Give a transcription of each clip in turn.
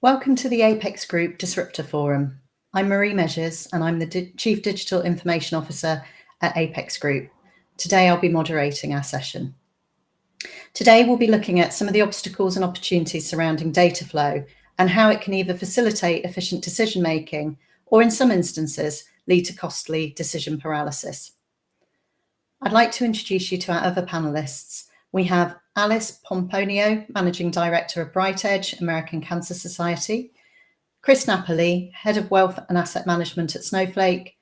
Welcome to the Apex Group Disruptor Forum. I'm Marie Measures and I'm the Chief Digital Information Officer at Apex Group. Today I'll be moderating our session. Today we'll be looking at some of the obstacles and opportunities surrounding data flow and how it can either facilitate efficient decision making or in some instances lead to costly decision paralysis. I'd like to introduce you to our other panelists. We have Alice Pomponio, Managing Director of BrightEdge, American Cancer Society, Chris Napoli, Head of Wealth and Asset Management at Snowflake,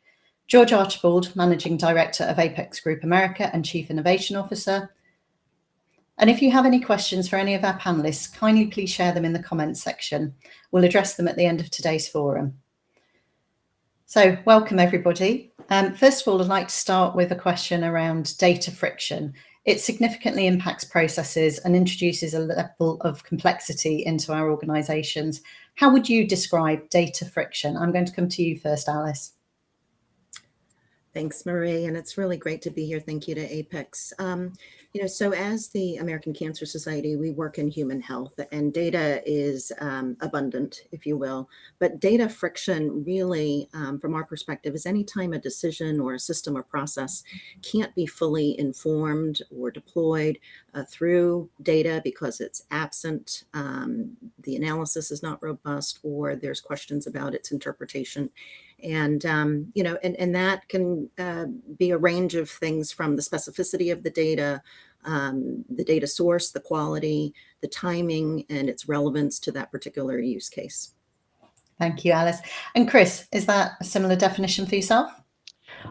George Archibald, Managing Director of Apex Group America and Chief Innovation Officer. And if you have any questions for any of our panelists, kindly please share them in the comments section. We'll address them at the end of today's forum. So welcome everybody. First of all, I'd like to start with a question around data friction. It significantly impacts processes and introduces a level of complexity into our organisations. How would you describe data friction? I'm going to come to you first, Alice. Thanks, Marie, and it's really great to be here. Thank you to Apex. So as the American Cancer Society, we work in human health, and data is abundant, if you will. But data friction really, from our perspective, is any time a decision or a system or process can't be fully informed or deployed through data because it's absent, the analysis is not robust, or there's questions about its interpretation. And that can be a range of things, from the specificity of the data source, the quality, the timing, and its relevance to that particular use case. Thank you, Alice. And Chris, is that a similar definition for yourself?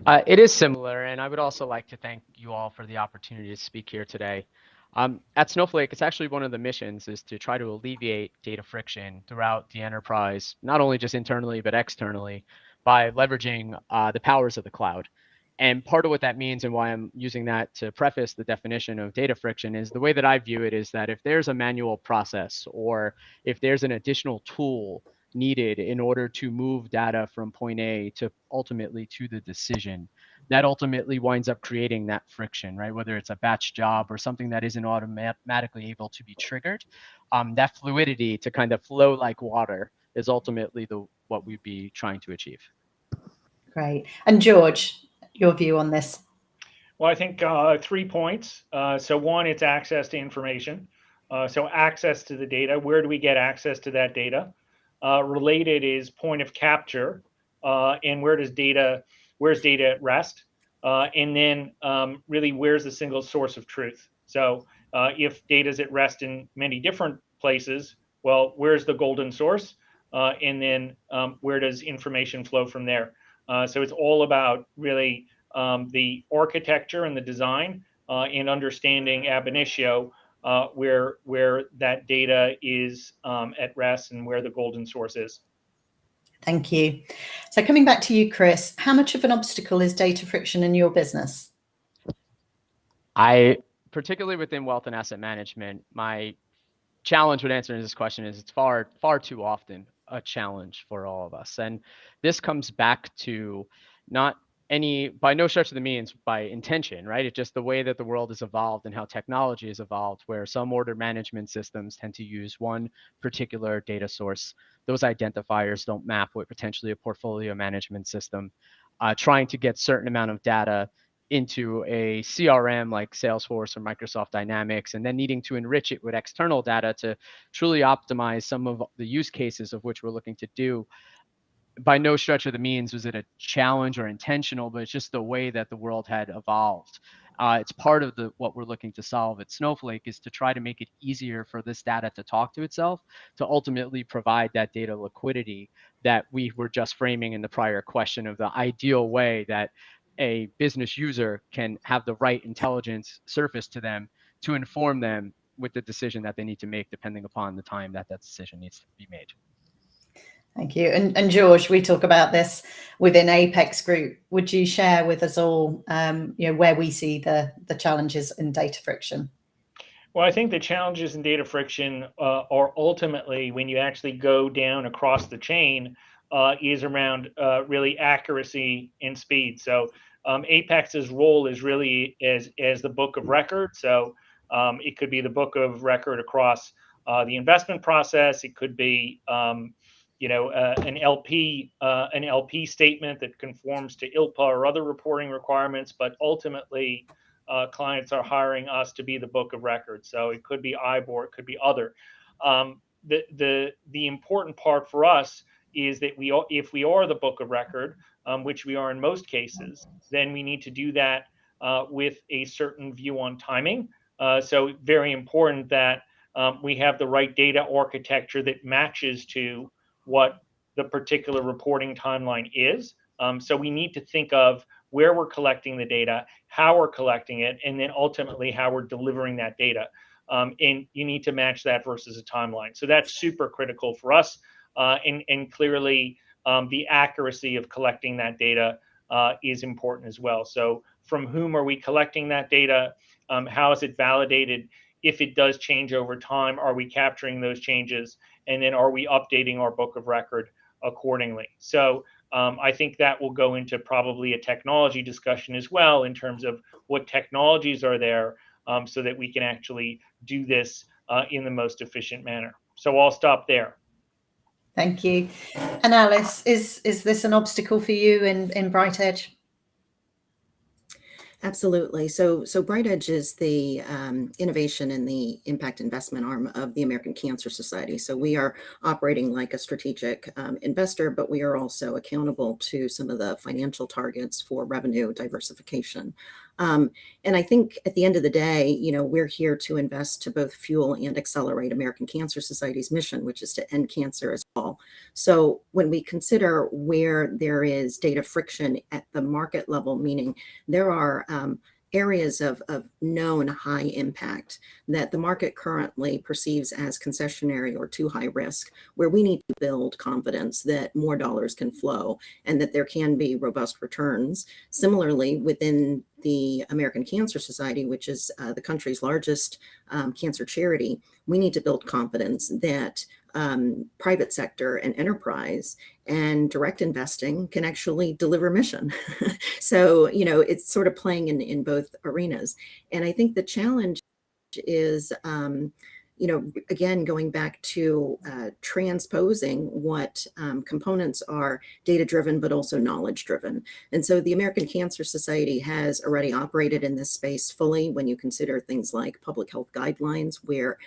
It is similar, and I would also like to thank you all for the opportunity to speak here today. At Snowflake, it's actually one of the missions is to try to alleviate data friction throughout the enterprise, not only just internally, but externally, by leveraging the powers of the cloud. And part of what that means, and why I'm using that to preface the definition of data friction, is the way that I view it is that if there's a manual process, or if there's an additional tool needed in order to move data from point A to ultimately to the decision, that ultimately winds up creating that friction, right? Whether it's a batch job or something that isn't automatically able to be triggered, that fluidity to kind of flow like water is ultimately what we'd be trying to achieve. Great. And George, your view on this? Well, I think 3 points. So one, it's access to information. So access to the data. Where do we get access to that data? Related is point of capture, and where's data at rest? And then really, where's the single source of truth? So if data is at rest in many different places, well, where's the golden source? And then where does information flow from there? So it's all about really the architecture and the design and understanding ab initio where that data is at rest and where the golden source is. Thank you. So coming back to you, Chris, how much of an obstacle is data friction in your business? Particularly within wealth and asset management, my challenge with answering this question is it's far too often a challenge for all of us. And this comes back to not by no stretch of the means by intention, right? It's just the way that the world has evolved and how technology has evolved, where some order management systems tend to use one particular data source. Those identifiers don't map with potentially a portfolio management system. Trying to get certain amount of data into a CRM like Salesforce or Microsoft Dynamics, and then needing to enrich it with external data to truly optimize some of the use cases of which we're looking to do. By no stretch of the means was it a challenge or intentional, but it's just the way that the world had evolved. It's part of what we're looking to solve at Snowflake is to try to make it easier for this data to talk to itself, to ultimately provide that data liquidity that we were just framing in the prior question of the ideal way that a business user can have the right intelligence surface to them to inform them with the decision that they need to make, depending upon the time that decision needs to be made. Thank you. And George, we talk about this within Apex Group. Would you share with us all, where we see the challenges in data friction? Well, I think the challenges in data friction are ultimately, when you actually go down across the chain, is around really accuracy and speed. So Apex's role is really as the book of record. So it could be the book of record across the investment process. It could be an LP statement that conforms to ILPA or other reporting requirements, but ultimately clients are hiring us to be the book of records. So it could be IBOR, it could be other. The important part for us is that if we are the book of record, which we are in most cases, then we need to do that with a certain view on timing. So very important that we have the right data architecture that matches to what the particular reporting timeline is. So we need to think of where we're collecting the data, how we're collecting it, and then ultimately how we're delivering that data. And you need to match that versus a timeline. So that's super critical for us. And clearly, the accuracy of collecting that data is important as well. So from whom are we collecting that data? How is it validated? If it does change over time, are we capturing those changes? And then are we updating our book of record accordingly? So I think that will go into probably a technology discussion as well in terms of what technologies are there so that we can actually do this in the most efficient manner. So I'll stop there. Thank you. And Alice, is this an obstacle for you in BrightEdge? Absolutely. So BrightEdge is the innovation and the impact investment arm of the American Cancer Society. So we are operating like a strategic investor, but we are also accountable to some of the financial targets for revenue diversification. And I think at the end of the day, we're here to invest to both fuel and accelerate American Cancer Society's mission, which is to end cancer as well. So when we consider where there is data friction at the market level, meaning there are areas of known high impact that the market currently perceives as concessionary or too high risk, where we need to build confidence that more dollars can flow and that there can be robust returns. Similarly, within the American Cancer Society, which is the country's largest cancer charity, we need to build confidence that private sector and enterprise and direct investing can actually deliver mission. So, it's sort of playing in both arenas. And I think the challenge is, again, going back to transposing what components are data-driven, but also knowledge-driven. And so the American Cancer Society has already operated in this space fully when you consider things like public health guidelines, where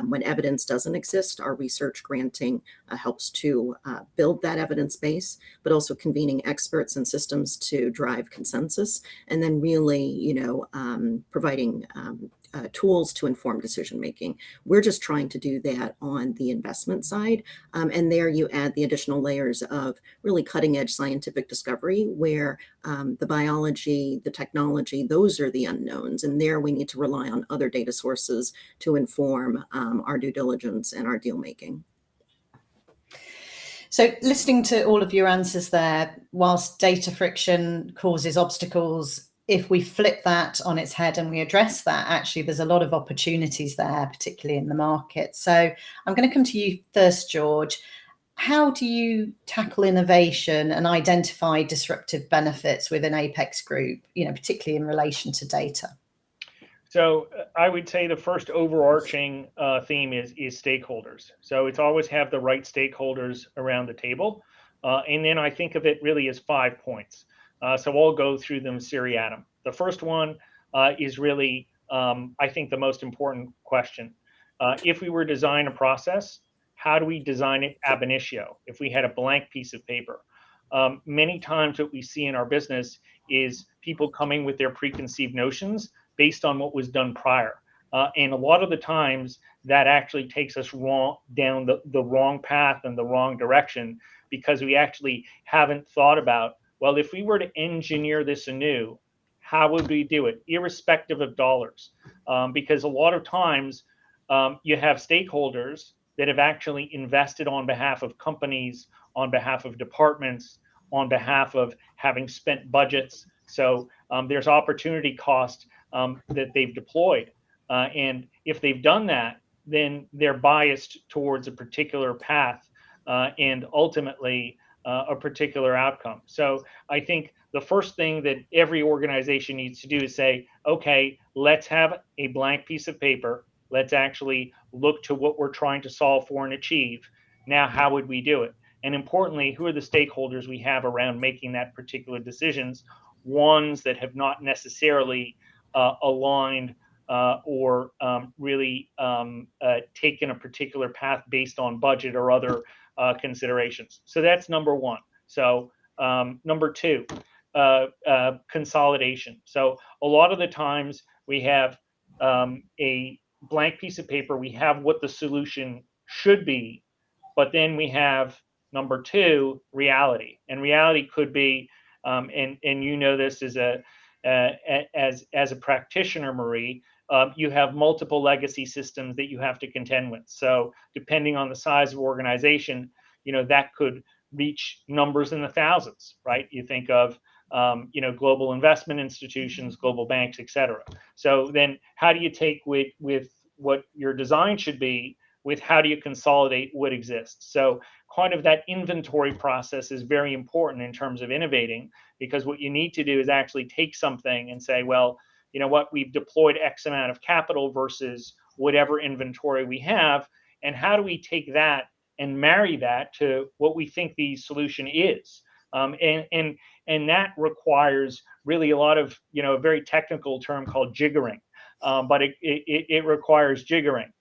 when evidence doesn't exist, our research granting helps to build that evidence base, but also convening experts and systems to drive consensus, and then really, providing tools to inform decision making. We're just trying to do that on the investment side. And there you add the additional layers of really cutting edge scientific discovery where the biology, the technology, those are the unknowns. And there we need to rely on other data sources to inform our due diligence and our deal making. So listening to all of your answers there, whilst data friction causes obstacles, if we flip that on its head and we address that, actually, there's a lot of opportunities there, particularly in the market. So I'm going to come to you first, George. How do you tackle innovation and identify disruptive benefits within Apex Group, particularly in relation to data? So I would say the first overarching theme is stakeholders. So it's always have the right stakeholders around the table. And then I think of it really as 5 points. So I'll go through them seriatim. The first one is really, I think, the most important question. If we were to design a process, how do we design it ab initio? If we had a blank piece of paper, many times what we see in our business is people coming with their preconceived notions based on what was done prior. And a lot of the times that actually takes us down the wrong path and the wrong direction, because we actually haven't thought about, well, if we were to engineer this anew, how would we do it, irrespective of dollars? Because a lot of times you have stakeholders that have actually invested on behalf of companies, on behalf of departments, on behalf of having spent budgets. So there's opportunity cost that they've deployed. And if they've done that, then they're biased towards a particular path and ultimately a particular outcome. So I think the first thing that every organization needs to do is say, okay, let's have a blank piece of paper. Let's actually look to what we're trying to solve for and achieve. Now, how would we do it? And importantly, who are the stakeholders we have around making that particular decisions, ones that have not necessarily aligned or really taken a particular path based on budget or other considerations. So that's number one. So number two, consolidation. So a lot of the times we have a blank piece of paper, we have what the solution should be, but then we have number two, reality. And reality could be, and you know this as a practitioner, Marie, you have multiple legacy systems that you have to contend with. So depending on the size of organization, that could reach numbers in the thousands, right? You think of global investment institutions, global banks, et cetera. So then how do you take with what your design should be with how do you consolidate what exists? So kind of that inventory process is very important in terms of innovating, because what you need to do is actually take something and say, well, you know what, we've deployed X amount of capital versus whatever inventory we have. And how do we take that and marry that to what we think the solution is? And that requires really a lot of, a very technical term called jiggering, but it requires jiggering.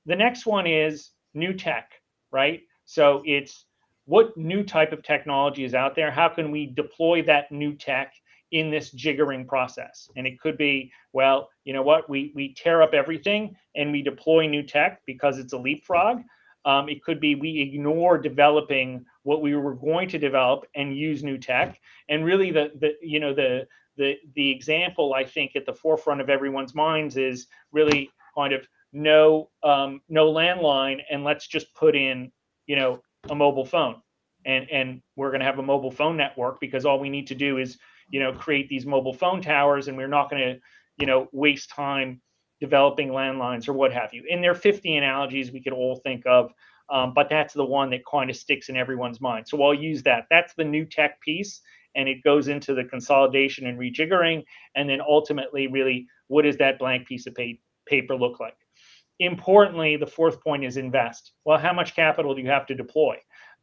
The next one is new tech, right? So it's what new type of technology is out there? How can we deploy that new tech in this jiggering process? And it could be, well, you know what, we tear up everything and we deploy new tech because it's a leapfrog. It could be we ignore developing what we were going to develop and use new tech. And really the example I think at the forefront of everyone's minds is really kind of no landline, and let's just put in a mobile phone, and we're going to have a mobile phone network because all we need to do is create these mobile phone towers, and we're not going to waste time developing landlines or what have you. And there are 50 analogies we could all think of, but that's the one that kind of sticks in everyone's mind. So I'll use that. That's the new tech piece, and it goes into the consolidation and rejiggering, and then ultimately, really, what does that blank piece of paper look like? Importantly, the fourth point is invest. Well, how much capital do you have to deploy?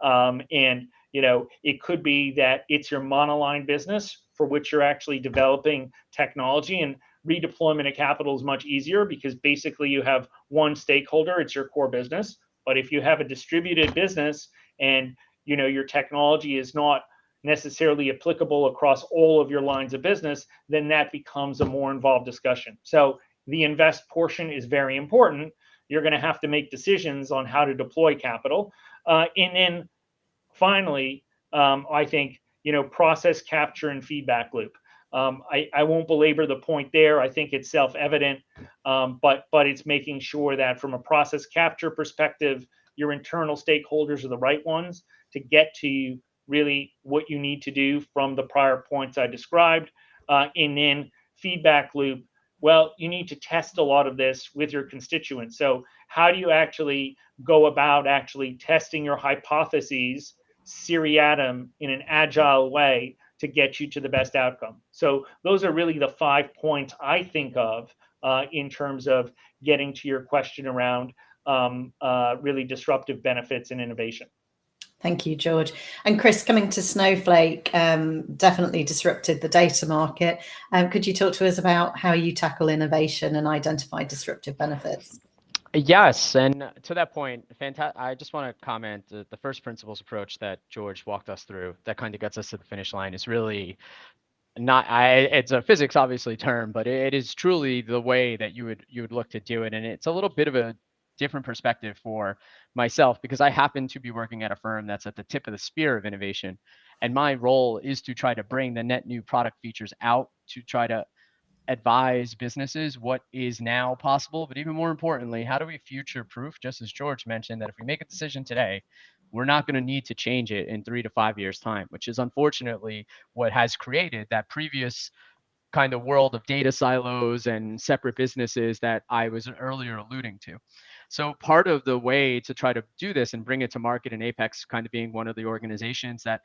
And it could be that it's your monoline business for which you're actually developing technology, and redeployment of capital is much easier because basically you have one stakeholder, it's your core business. But if you have a distributed business and your technology is not necessarily applicable across all of your lines of business, then that becomes a more involved discussion. So the invest portion is very important. You're going to have to make decisions on how to deploy capital. And then finally, I think, process capture and feedback loop. I won't belabor the point there. I think it's self-evident, but it's making sure that from a process capture perspective, your internal stakeholders are the right ones to get to really what you need to do from the prior points I described. And then feedback loop, well, you need to test a lot of this with your constituents. So how do you actually go about actually testing your hypotheses seriatim in an agile way to get you to the best outcome? So those are really the 5 points I think of in terms of getting to your question around really disruptive benefits and innovation. Thank you, George. And Chris, coming to Snowflake, definitely disrupted the data market. Could you talk to us about how you tackle innovation and identify disruptive benefits? Yes, and to that point, I just want to comment the first principles approach that George walked us through that kind of gets us to the finish line is really it's a physics obviously term, but it is truly the way that you would look to do it. And it's a little bit of a different perspective for myself because I happen to be working at a firm that's at the tip of the spear of innovation. And my role is to try to bring the net new product features out to try to advise businesses what is now possible, but even more importantly, how do we future proof, just as George mentioned, that if we make a decision today, we're not going to need to change it in 3 to 5 years time, which is unfortunately what has created that previous kind of world of data silos and separate businesses that I was earlier alluding to. So part of the way to try to do this and bring it to market, and Apex kind of being one of the organizations that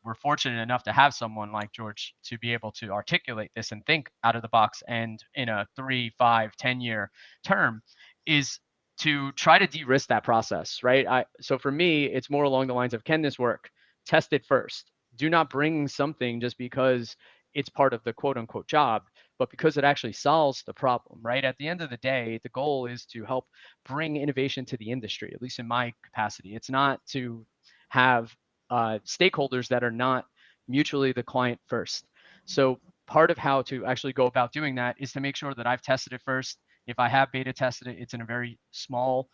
we're fortunate enough to have someone like George to be able to articulate this and think out of the box and in a 3, 5, 10-year term, is to try to de-risk that process, right? So for me, it's more along the lines of, can this work? Test it first. Do not bring something just because it's part of the quote unquote job, but because it actually solves the problem, right? At the end of the day, the goal is to help bring innovation to the industry, at least in my capacity. It's not to have stakeholders that are not mutually the client first. So part of how to actually go about doing that is to make sure that I've tested it first. If I have beta tested it, it's in a very small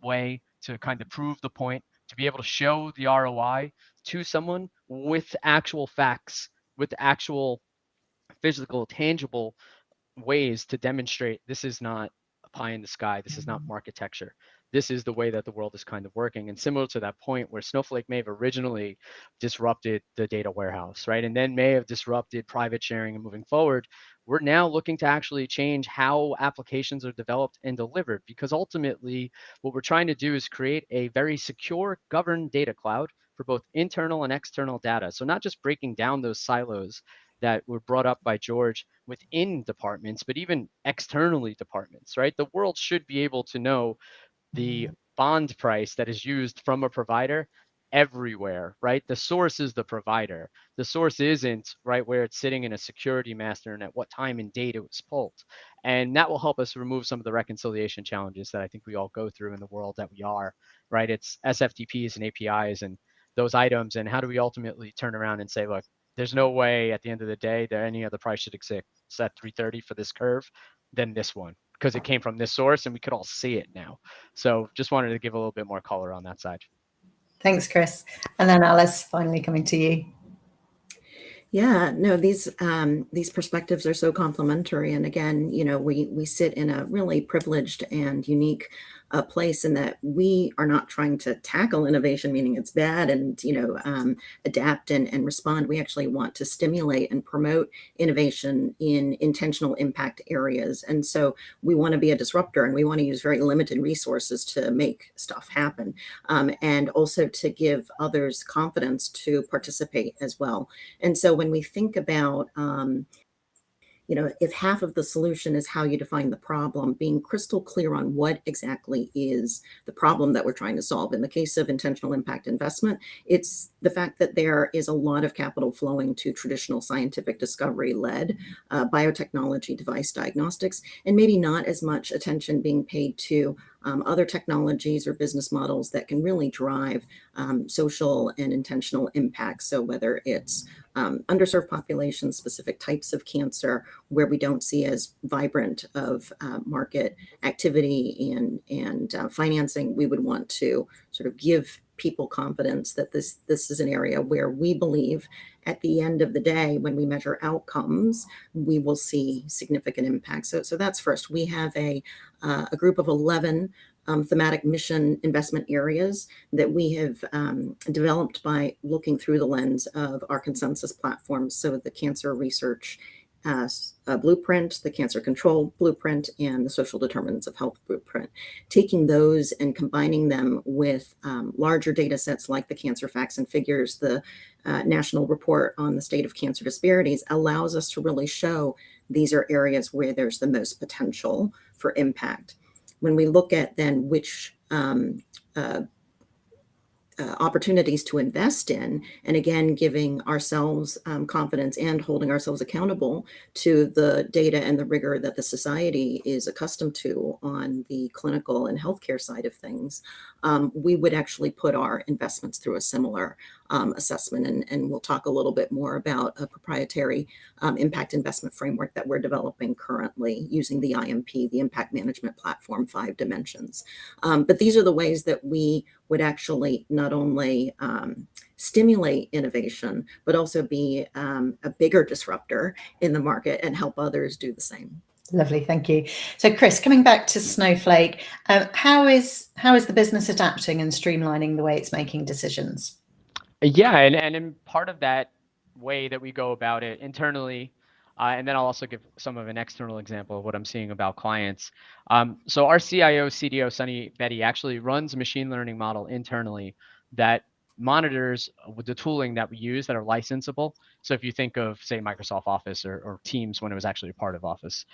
way to kind of prove the point, to be able to show the ROI to someone with actual facts, with actual physical, tangible ways to demonstrate this is not a pie in the sky. This is not marketecture. This is the way that the world is kind of working. And similar to that point where Snowflake may have originally disrupted the data warehouse, right? And then may have disrupted private sharing and moving forward, we're now looking to actually change how applications are developed and delivered, because ultimately what we're trying to do is create a very secure, governed data cloud for both internal and external data. So not just breaking down those silos that were brought up by George within departments, but even externally departments, right? The world should be able to know the bond price that is used from a provider everywhere, right? The source is the provider. The source isn't right where it's sitting in a security master and at what time and date it was pulled. And that will help us remove some of the reconciliation challenges that I think we all go through in the world that we are, right? It's SFTPs and APIs and those items. And how do we ultimately turn around and say, look, there's no way at the end of the day that any other price should exist at 330 for this curve than this one, because it came from this source and we could all see it now. So just wanted to give a little bit more color on that side. Thanks, Chris. And then Alice, finally coming to you. Yeah, no, these perspectives are so complementary. And again, we sit in a really privileged and unique place in that we are not trying to tackle innovation, meaning it's bad, and adapt and respond. We actually want to stimulate and promote innovation in intentional impact areas. And so we want to be a disruptor, and we want to use very limited resources to make stuff happen, and also to give others confidence to participate as well. And so when we think about if half of the solution is how you define the problem, being crystal clear on what exactly is the problem that we're trying to solve. In the case of intentional impact investment, it's the fact that there is a lot of capital flowing to traditional scientific discovery-led biotechnology device diagnostics, and maybe not as much attention being paid to other technologies or business models that can really drive social and intentional impact. So whether it's underserved populations, specific types of cancer where we don't see as vibrant of market activity and financing, we would want to sort of give people confidence that this is an area where we believe at the end of the day, when we measure outcomes, we will see significant impact. So that's first. We have a group of 11 thematic mission investment areas that we have developed by looking through the lens of our consensus platforms. So the cancer research blueprint, the cancer control blueprint, and the social determinants of health blueprint. Taking those and combining them with larger data sets like the Cancer Facts and Figures, the National Report on the State of Cancer Disparities, allows us to really show these are areas where there's the most potential for impact. When we look at then which opportunities to invest in, and again, giving ourselves confidence and holding ourselves accountable to the data and the rigor that the society is accustomed to on the clinical and healthcare side of things, we would actually put our investments through a similar assessment. And we'll talk a little bit more about a proprietary impact investment framework that we're developing currently using the IMP, the Impact Management Platform, 5 dimensions. But these are the ways that we would actually not only stimulate innovation, but also be a bigger disruptor in the market and help others do the same. Lovely, thank you. So Chris, coming back to Snowflake, how is the business adapting and streamlining the way it's making decisions? Yeah, and in part of that way that we go about it internally, and then I'll also give some of an external example of what I'm seeing about clients. So our CIO, CDO, Sunny Betty, actually runs a machine learning model internally that monitors with the tooling that we use that are licensable. So if you think of, say, Microsoft Office or Teams when it was actually a part of Office,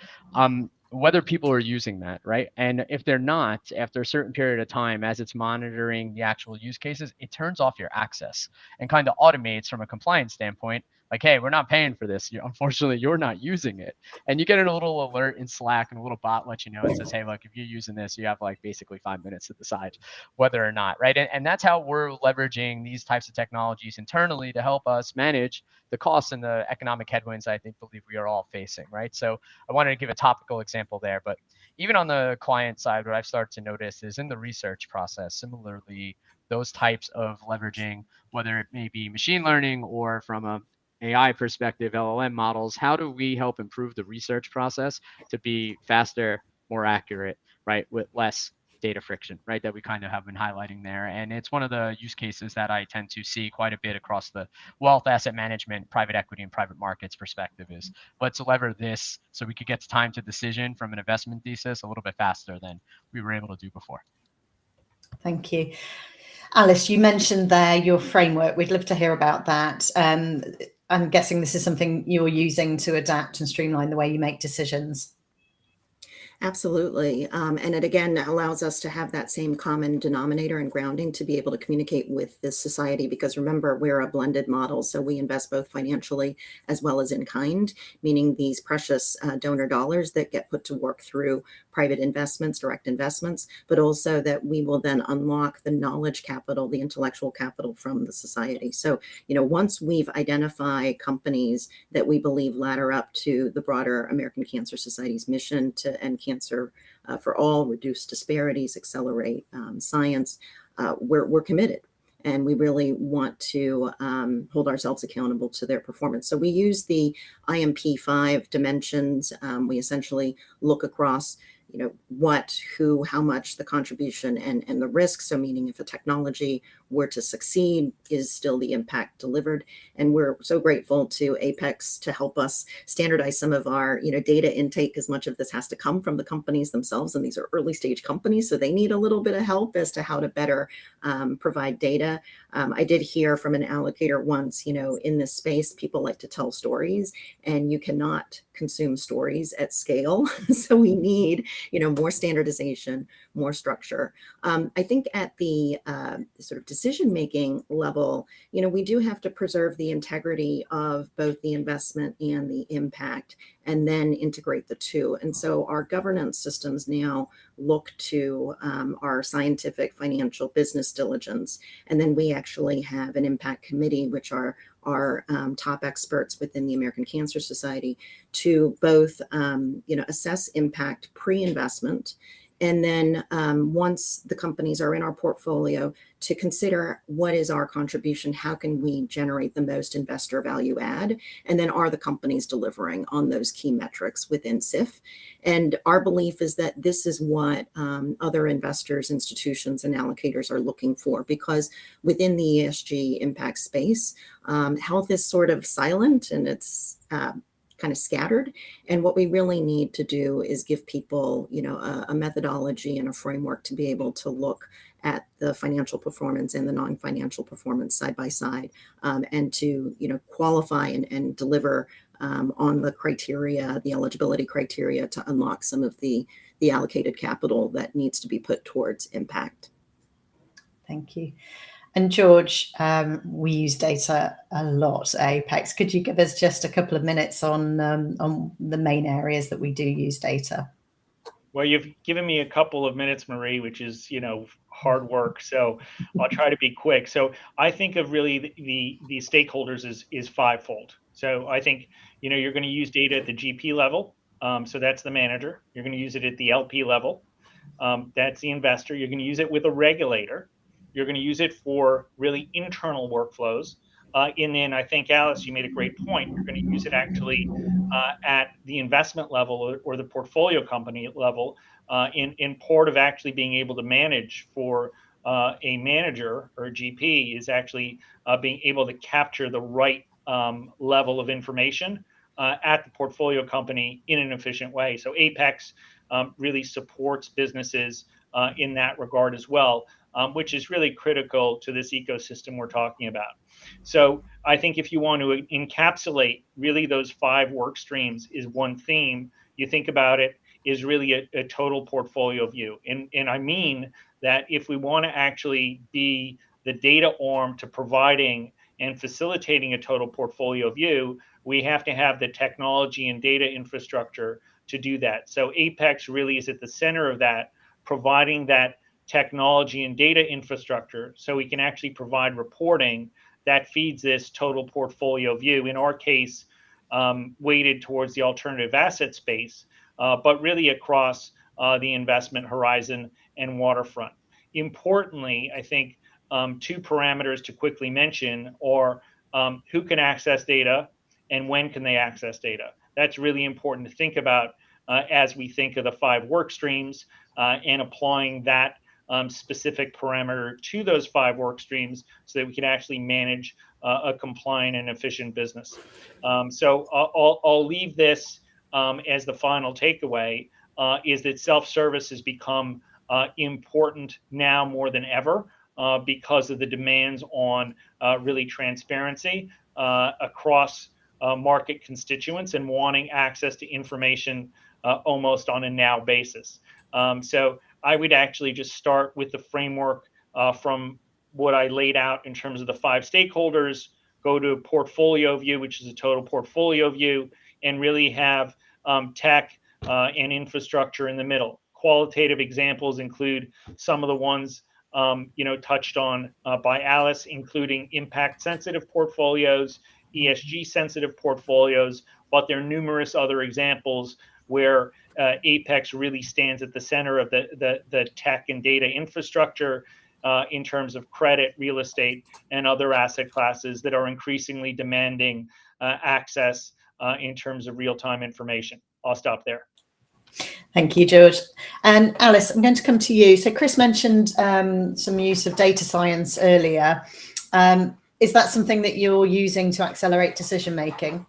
whether people are using that, right? And if they're not, after a certain period of time, as it's monitoring the actual use cases, it turns off your access and kind of automates from a compliance standpoint, like, hey, we're not paying for this. Unfortunately, you're not using it. And you get a little alert in Slack, and a little bot lets you know. It says, hey, look, if you're using this, you have like basically 5 minutes to decide whether or not, right? And that's how we're leveraging these types of technologies internally to help us manage the costs and the economic headwinds I believe we are all facing, right? So I wanted to give a topical example there, but even on the client side, what I've started to notice is in the research process, similarly, those types of leveraging, whether it may be machine learning or from a AI perspective, LLM models, how do we help improve the research process to be faster, more accurate, right, with less data friction, right, that we kind of have been highlighting there. And it's one of the use cases that I tend to see quite a bit across the wealth, asset management, private equity, and private markets perspective is, let's lever this so we could get to time to decision from an investment thesis a little bit faster than we were able to do before. Thank you. Alice, you mentioned there your framework. We'd love to hear about that. I'm guessing this is something you're using to adapt and streamline the way you make decisions. Absolutely. And it again allows us to have that same common denominator and grounding to be able to communicate with this society, because remember, we're a blended model. So we invest both financially as well as in kind, meaning these precious donor dollars that get put to work through private investments, direct investments, but also that we will then unlock the knowledge capital, the intellectual capital from the society. So, once we've identified companies that we believe ladder up to the broader American Cancer Society's mission to end cancer for all, reduce disparities, accelerate science, we're committed. And we really want to hold ourselves accountable to their performance. So we use the IMP5 dimensions. We essentially look across what, who, how much, the contribution and the risk. So meaning if a technology were to succeed, is still the impact delivered? And we're so grateful to Apex to help us standardize some of our data intake, because much of this has to come from the companies themselves. And these are early stage companies, so they need a little bit of help as to how to better provide data. I did hear from an allocator once, in this space, people like to tell stories, and you cannot consume stories at scale. So we need, more standardization, more structure. I think at the sort of decision-making level, we do have to preserve the integrity of both the investment and the impact, and then integrate the two. And so our governance systems now look to our scientific, financial, business diligence. And then we actually have an impact committee, which are our top experts within the American Cancer Society, to both assess impact pre-investment, and then once the companies are in our portfolio, to consider what is our contribution, how can we generate the most investor value add, and then are the companies delivering on those key metrics within SIF. And our belief is that this is what other investors, institutions, and allocators are looking for, because within the ESG impact space, health is sort of silent and it's kind of scattered. And what we really need to do is give people, a methodology and a framework to be able to look at the financial performance and the non-financial performance side by side, and to, qualify and deliver on the criteria, the eligibility criteria, to unlock some of the allocated capital that needs to be put towards impact. Thank you. And George, we use data a lot at Apex. Could you give us just a couple of minutes on the main areas that we do use data? Well, you've given me a couple of minutes, Marie, which is, hard work. So I'll try to be quick. So I think of really the stakeholders is fivefold. So I think, you're going to use data at the GP level. So that's the manager. You're going to use it at the LP level. That's the investor. You're going to use it with a regulator. You're going to use it for really internal workflows. And then I think, Alice, you made a great point. You're going to use it actually at the investment level or the portfolio company level, in part of actually being able to manage for a manager or a GP is actually being able to capture the right level of information at the portfolio company in an efficient way. So Apex really supports businesses in that regard as well. which is really critical to this ecosystem we're talking about. So I think if you want to encapsulate really those 5 work streams is one theme, you think about it is really a total portfolio view. And I mean that if we want to actually be the data arm to providing and facilitating a total portfolio view, we have to have the technology and data infrastructure to do that. So Apex really is at the center of that, providing that technology and data infrastructure so we can actually provide reporting that feeds this total portfolio view. In our case, weighted towards the alternative asset space, but really across the investment horizon and waterfront. Importantly, I think 2 parameters to quickly mention are who can access data and when can they access data. That's really important to think about as we think of the 5 work streams and applying that specific parameter to those 5 work streams so that we can actually manage a compliant and efficient business. So I'll leave this as the final takeaway, is that self-service has become important now more than ever because of the demands on really transparency across market constituents and wanting access to information almost on a now basis. So I would actually just start with the framework from what I laid out in terms of the 5 stakeholders, go to a portfolio view, which is a total portfolio view, and really have tech and infrastructure in the middle. Qualitative examples include some of the ones touched on by Alice, including impact-sensitive portfolios, ESG-sensitive portfolios, but there are numerous other examples where Apex really stands at the center of the tech and data infrastructure in terms of credit, real estate, and other asset classes that are increasingly demanding access in terms of real-time information. I'll stop there. Thank you, George. And Alice, I'm going to come to you. So Chris mentioned some use of data science earlier. Is that something that you're using to accelerate decision making?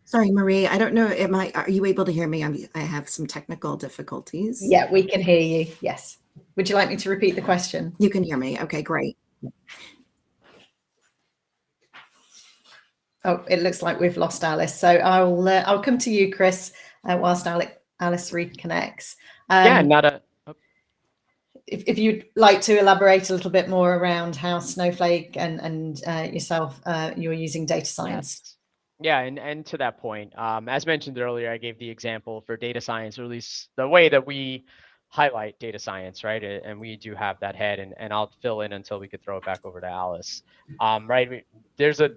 Sorry, Marie, I don't know, are you able to hear me? I have some technical difficulties. Yeah, we can hear you, yes. Would you like me to repeat the question? You can hear me, okay, great. Oh, it looks like we've lost Alice. So I'll come to you, Chris, whilst Alice reconnects. Yeah, not a... If you'd like to elaborate a little bit more around how Snowflake and yourself, you're using data science. Yes. Yeah, and to that point, as mentioned earlier, I gave the example for data science, or at least the way that we highlight data science, right? And we do have that head, and I'll fill in until we could throw it back over to Alice. Right, there's a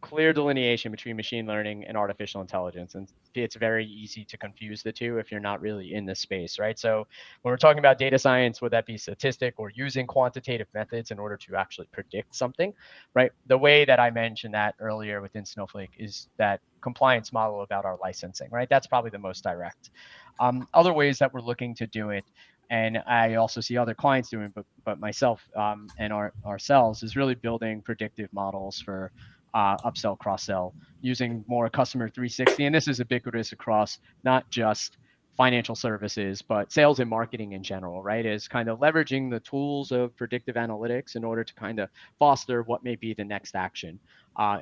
clear delineation between machine learning and artificial intelligence, and it's very easy to confuse the two if you're not really in the space, right? So when we're talking about data science, would that be statistic or using quantitative methods in order to actually predict something, right? The way that I mentioned that earlier within Snowflake is that compliance model about our licensing, right? That's probably the most direct. Other ways that we're looking to do it, and I also see other clients doing, but myself and ourselves, is really building predictive models for upsell, cross-sell, using more customer 360. And this is ubiquitous across not just financial services, but sales and marketing in general, right? Is kind of leveraging the tools of predictive analytics in order to kind of foster what may be the next action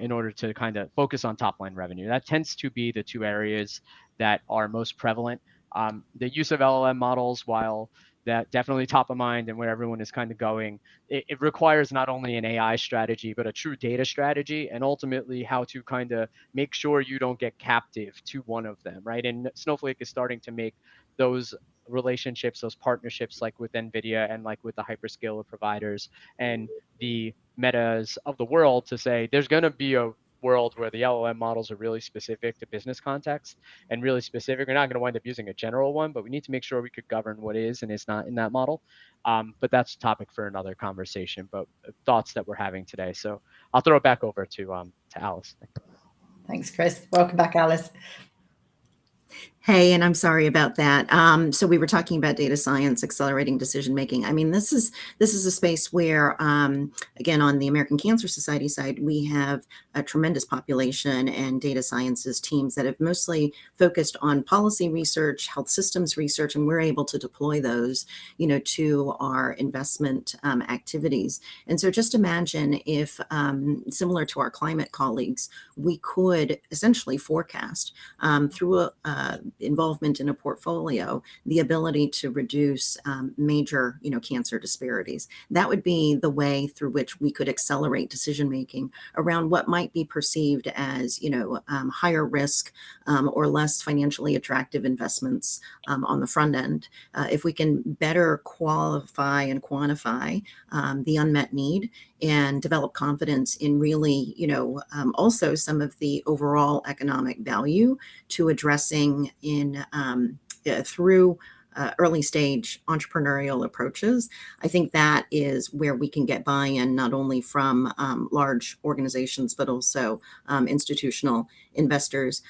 in order to kind of focus on top line revenue. That tends to be the 2 areas that are most prevalent. The use of LLM models, while that definitely top of mind and where everyone is kind of going, it requires not only an AI strategy, but a true data strategy, and ultimately how to kind of make sure you don't get captive to one of them, right? And Snowflake is starting to make those relationships, those partnerships, like with NVIDIA and like with the hyperscaler providers and the Metas of the world, to say there's going to be a world where the LLM models are really specific to business context and really specific. We're not going to wind up using a general one, but we need to make sure we could govern what is and is not in that model. But that's a topic for another conversation, but thoughts that we're having today. So I'll throw it back over to Alice. Thanks, Chris. Welcome back, Alice. Hey, and I'm sorry about that. So we were talking about data science accelerating decision making. I mean, this is a space where, again, on the American Cancer Society side, we have a tremendous population and data sciences teams that have mostly focused on policy research, health systems research, and we're able to deploy those, to our investment activities. And so, just imagine if, similar to our climate colleagues, we could essentially forecast through a involvement in a portfolio, the ability to reduce major, cancer disparities. That would be the way through which we could accelerate decision making around what might be perceived as, higher risk or less financially attractive investments on the front end. If we can better qualify and quantify the unmet need and develop confidence in really, also some of the overall economic value to addressing in through early stage entrepreneurial approaches. I think that is where we can get buy-in not only from large organizations, but also institutional investors.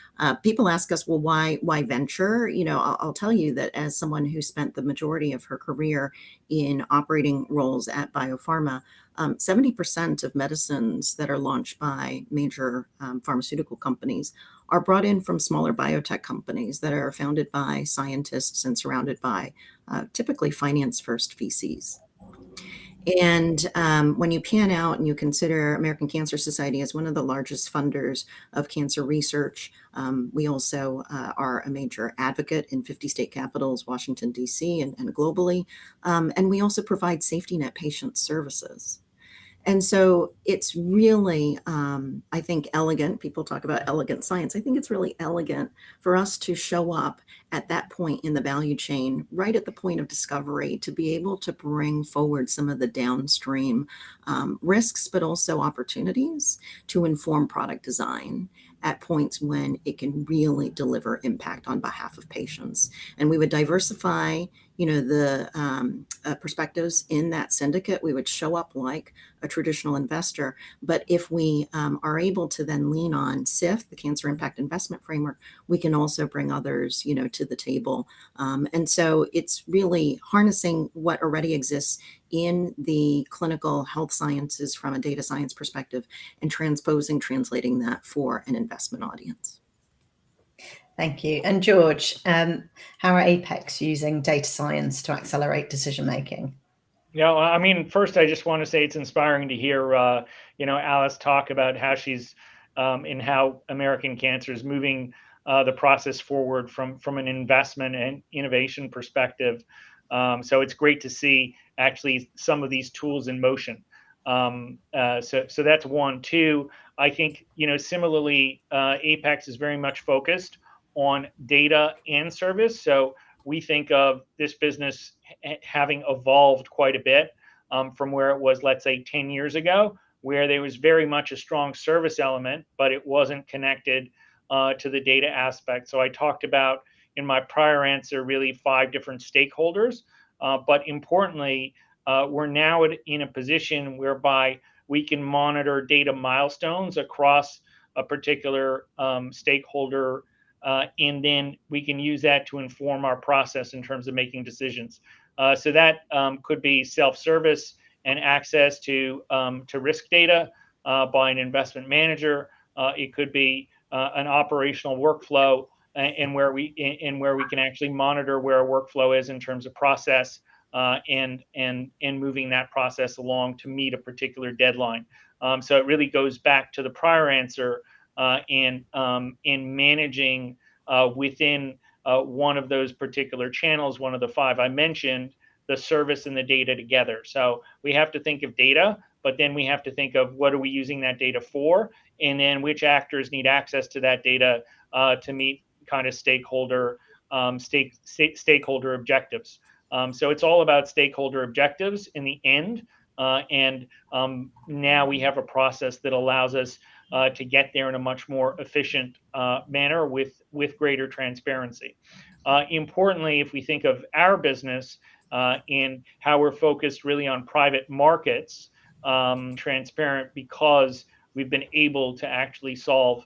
People ask us, well, why venture? I'll tell you that as someone who spent the majority of her career in operating roles at biopharma, 70% of medicines that are launched by major pharmaceutical companies are brought in from smaller biotech companies that are founded by scientists and surrounded by typically finance first VCs. And when you pan out and you consider American Cancer Society as one of the largest funders of cancer research, we also are a major advocate in 50 state capitals, Washington, D.C., and globally. And we also provide safety net patient services. And so it's really, I think, elegant. People talk about elegant science. I think it's really elegant for us to show up at that point in the value chain, right at the point of discovery, to be able to bring forward some of the downstream risks, but also opportunities to inform product design at points when it can really deliver impact on behalf of patients. And we would diversify, the perspectives in that syndicate. We would show up like a traditional investor. But if we are able to then lean on SIF, the Cancer Impact Investment Framework, we can also bring others, to the table. And so it's really harnessing what already exists in the clinical health sciences from a data science perspective and translating that for an investment audience. Thank you. And George, how are Apex using data science to accelerate decision making? Yeah, well, I mean, first, I just want to say it's inspiring to hear, Alice talk about how she's and how American Cancer is moving the process forward from an investment and innovation perspective. So it's great to see actually some of these tools in motion. So that's one. Two, I think, similarly, Apex is very much focused on data and service. So we think of this business having evolved quite a bit from where it was, let's say, 10 years ago, where there was very much a strong service element, but it wasn't connected to the data aspect. So I talked about in my prior answer really 5 different stakeholders, but importantly, we're now in a position whereby we can monitor data milestones across a particular stakeholder, and then we can use that to inform our process in terms of making decisions. So that could be self-service and access to risk data by an investment manager. It could be an operational workflow, and where we can actually monitor where a workflow is in terms of process and moving that process along to meet a particular deadline. So it really goes back to the prior answer in managing within one of those particular channels, one of the 5 I mentioned, the service and the data together. So we have to think of data, but then we have to think of what are we using that data for, and then which actors need access to that data to meet kind of stakeholder objectives. So it's all about stakeholder objectives in the end. And now we have a process that allows us to get there in a much more efficient manner with greater transparency. Importantly, if we think of our business and how we're focused really on private markets, transparent, because we've been able to actually solve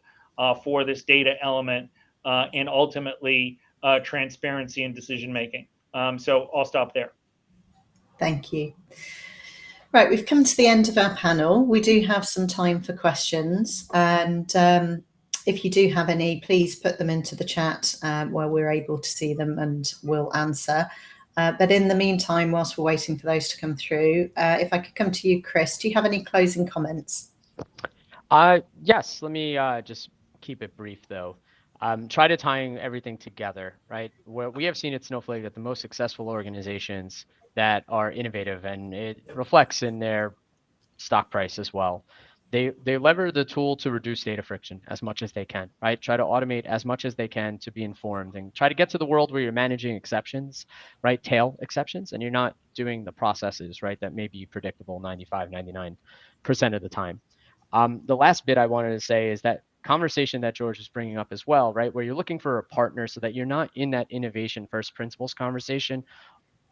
for this data element and ultimately transparency and decision making. So I'll stop there. Thank you. Right, we've come to the end of our panel. We do have some time for questions, and if you do have any, please put them into the chat where we're able to see them and we'll answer. But in the meantime, whilst we're waiting for those to come through, if I could come to you, Chris, do you have any closing comments? Yes, let me just keep it brief though. Try to tying everything together, right? What we have seen at Snowflake that the most successful organizations that are innovative, and it reflects in their stock price as well. They lever the tool to reduce data friction as much as they can, right? Try to automate as much as they can to be informed and try to get to the world where you're managing exceptions, right? Tail exceptions, and you're not doing the processes, right? That may be predictable 95, 99% of the time. The last bit I wanted to say is that conversation that George was bringing up as well, right? Where you're looking for a partner so that you're not in that innovation first principles conversation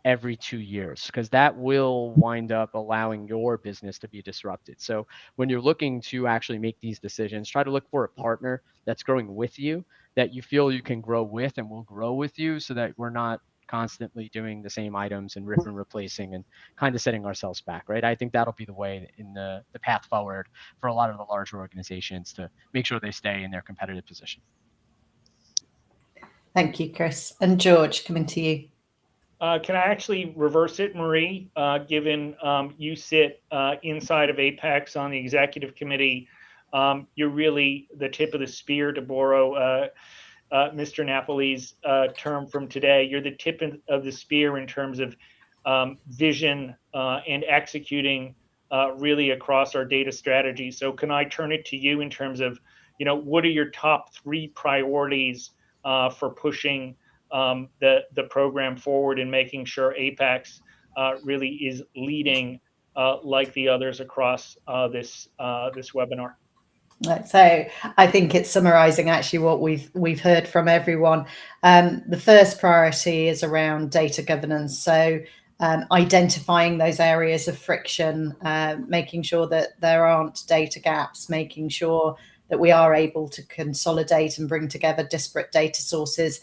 every 2 years, because that will wind up allowing your business to be disrupted. So when you're looking to actually make these decisions, try to look for a partner that's growing with you, that you feel you can grow with and will grow with you, so that we're not constantly doing the same items and rip and replacing and kind of setting ourselves back, right? I think that'll be the way in the path forward for a lot of the larger organizations to make sure they stay in their competitive position. Thank you, Chris. And George, coming to you. Can I actually reverse it, Marie? Given you sit inside of Apex on the executive committee, you're really the tip of the spear, to borrow Mr. Napoli's term from today. You're the tip of the spear in terms of vision and executing really across our data strategy. So can I turn it to you in terms of, what are your top 3 priorities for pushing the program forward and making sure Apex really is leading like the others across this webinar? So I think it's summarizing actually what we've heard from everyone. The first priority is around data governance. So identifying those areas of friction, making sure that there aren't data gaps, making sure that we are able to consolidate and bring together disparate data sources,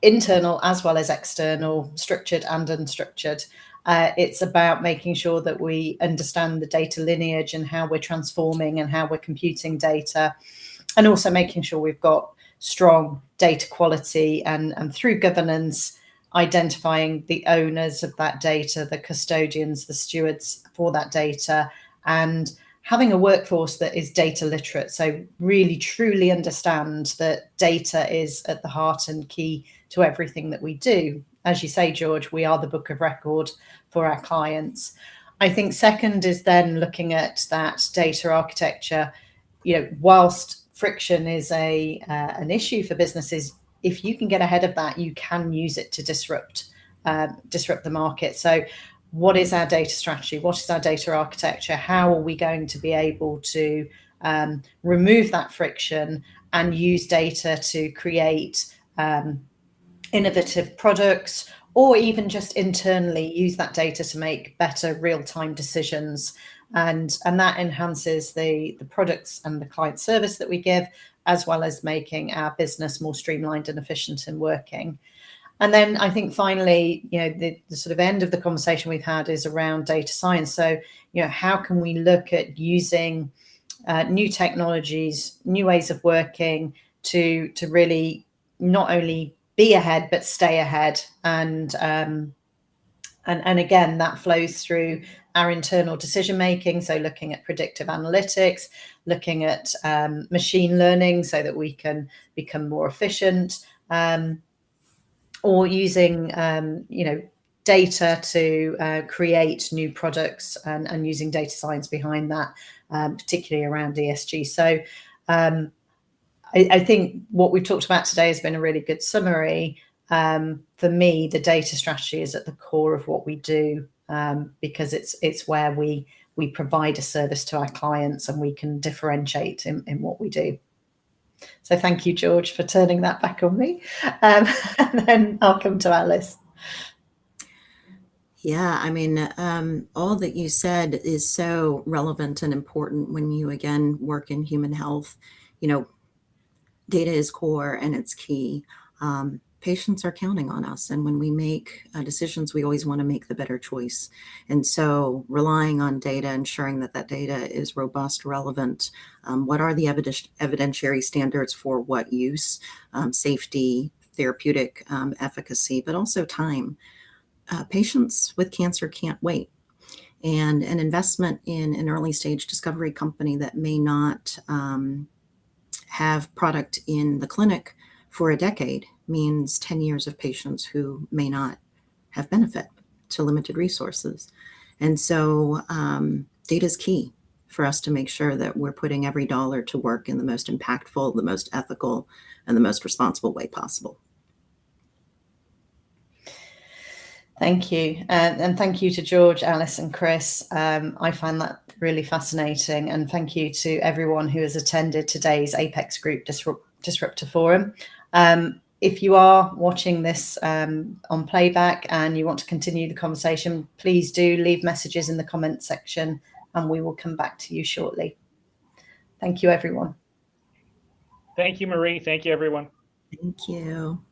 internal as well as external, structured and unstructured. It's about making sure that we understand the data lineage and how we're transforming and how we're computing data, and also making sure we've got strong data quality and through governance, identifying the owners of that data, the custodians, the stewards for that data, and having a workforce that is data literate. So really truly understand that data is at the heart and key to everything that we do. As you say, George, we are the book of record for our clients. I think second is then looking at that data architecture. Whilst friction is an issue for businesses, if you can get ahead of that, you can use it to disrupt the market. So what is our data strategy? What is our data architecture? How are we going to be able to remove that friction and use data to create innovative products, or even just internally use that data to make better real-time decisions? And that enhances the products and the client service that we give, as well as making our business more streamlined and efficient and working. And then I think finally, the sort of end of the conversation we've had is around data science. So, how can we look at using new technologies, new ways of working to really not only be ahead, but stay ahead. And again, that flows through our internal decision making. So looking at predictive analytics, looking at machine learning so that we can become more efficient, or using data to create new products, and using data science behind that, particularly around ESG. So I think what we've talked about today has been a really good summary. For me, the data strategy is at the core of what we do, because it's where we provide a service to our clients and we can differentiate in what we do. So thank you, George, for turning that back on me. And then I'll come to Alice. Yeah, I mean, all that you said is so relevant and important when you, again, work in human health. Data is core and it's key. patients are counting on us. And when we make decisions, we always want to make the better choice. And so relying on data, ensuring that that data is robust, relevant, what are the evidentiary standards for what use, safety, therapeutic efficacy, but also time. Patients with cancer can't wait. And an investment in an early stage discovery company that may not have product in the clinic for a decade means 10 years of patients who may not have benefit to limited resources. And so data is key for us to make sure that we're putting every dollar to work in the most impactful, the most ethical, and the most responsible way possible. Thank you. And thank you to George, Alice, and Chris. I find that really fascinating. And thank you to everyone who has attended today's Apex Group Disruptor Forum. If you are watching this on playback and you want to continue the conversation, please do leave messages in the comment section and we will come back to you shortly. Thank you, everyone. Thank you, Marie. Thank you, everyone. Thank you.